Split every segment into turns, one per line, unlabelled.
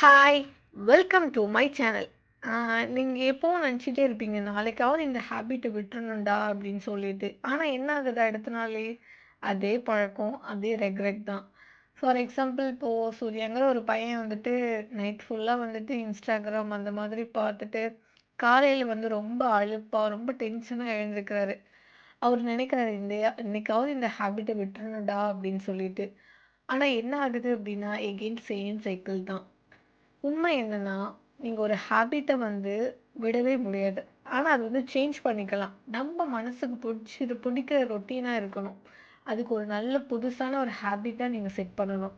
Hi! Welcome do my channel. நீங்க எப்பவும் நெனச்சிட்டே இருப்பீங்க, நாளைக்காவது இந்த ஹேபிட்ட விட்டுறணும்டா அப்படின்னு சொல்லிட்டு. ஆனா என்ன ஆகுது அடுத்த நாளே? அதே பழக்கம், அதே ரெக்ரெட் தான். ஃபார் எக்ஸாம்பிள் இப்போ சூர்யாங்கிற ஒரு பையன் வந்துட்டு நைட் ஃபுல்லா வந்துட்டு Instagram அந்த மாதிரி பார்த்துட்டு, காலையில வந்து ரொம்ப அலுப்பா, ரொம்ப டென்ஷனா எழுந்திருக்கிறாரு. அவரு நெனைக்கிறாரு, இன்னைக்காவது இந்த ஹேபிட்ட விட்டுறணும்டா அப்படின்னு சொல்லிட்டு. ஆனா என்ன ஆகுது அப்படின்னா, எகெயின் சேம் சைக்கிள் தான். உண்மை என்னன்னா, நீங்க ஒரு ஹேபிட்ட வந்து விடவே முடியாது. ஆனா, அது வந்து சேஞ்ச் பண்ணிக்கலாம். நம்ம மனசுக்கு பிடிக்கிற ரொட்டீனா இருக்கணும். அதுக்கு ஒரு நல்ல புதுசான ஒரு ஹேபிட்டா நீங்க செட் பண்ணணும்.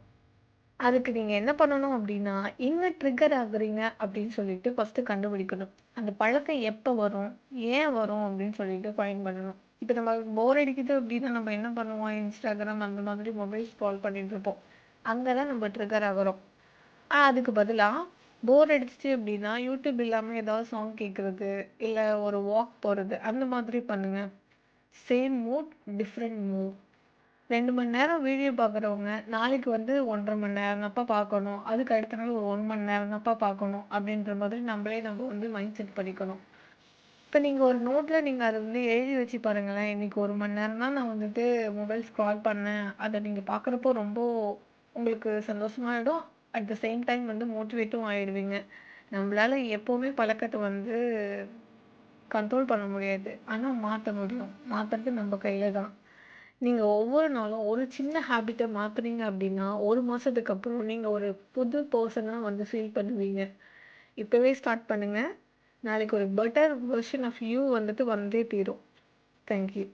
அதுக்கு நீங்க என்ன பண்ணணும் அப்டின்னா, எங்க ட்ரிக்கர் ஆகுறீங்க அப்டின்னு சொல்லிட்டு ஃபர்ஸ்ட்டு கண்டுபிடிக்கணும். அந்த பழக்கம் எப்ப வரும்? ஏன் வரும்? அப்டின்னு சொல்லிட்டு ஃபைண்ட் பண்ணணும். இப்ப நம்ம போர் அடிக்குது அப்டின்னா நம்ம என்ன பண்ணுவோம்? Instagram அந்த மாதிரி மொபைல் ஸ்க்ரால் பண்ணிட்டு இருப்போம். அங்க தான் நம்ம ட்ரிக்கர் ஆகுறோம். அதுக்கு பதிலா போர் அடிச்சுச்சு அப்படின்னா, யூடியூப் இல்லாம ஏதாவது சாங் கேட்கறது, இல்ல ஒரு வாக் போறது, அந்த மாதிரி பண்ணுங்க. Same mood, different mood. 2 மணி நேரம் வீடியோ பார்க்குறவங்க, நாளைக்கு வந்து 1 1/2 மணி நேரம் தான்ப்பா பார்க்கணும். அதுக்கு அடுத்த நாள் ஒரு 1 மணி நேரம் தான்ப்பா பார்க்கணும். அப்படின்ற மாதிரி நம்ம வந்து மைண்ட் செட் பண்ணிக்கணும். இப்ப நீங்க ஒரு நோட்ல நீங்க அத வந்து எழுதி வச்சு பாருங்களேன். இன்னைக்கு 1 மணி நேரம் தான் நான் வந்துட்டு மொபைல் ஸ்க்ரால் பண்ணேன். அத நீங்க பார்க்குறப்போ ரொம்ப உங்களுக்கு சந்தோஷமாயிடும். அட் த சேம் டைம் வந்து மோட்டிவேட்டும் ஆயிடுவீங்க. நம்மளால எப்பவுமே பழக்கத்த வந்து கண்ட்ரோல் பண்ண முடியாது. ஆனா மாத்த முடியும். மாத்துறது நம்ம கையில தான். நீங்க ஒவ்வொரு நாளும் ஒரு சின்ன ஹேபிட்ட மாத்துனீங்க அப்படின்னா, 1 மாசத்துக்கு அப்புறம் நீங்க ஒரு புது பெர்சனா வந்து ஃபீல் பண்ணுவீங்க. இப்பவே ஸ்டார்ட் பண்ணுங்க. நாளைக்கு ஒரு பெட்டர் வெர்ஷன் ஆஃப் யூ வந்துட்டு வந்தே தீரும். Thank you.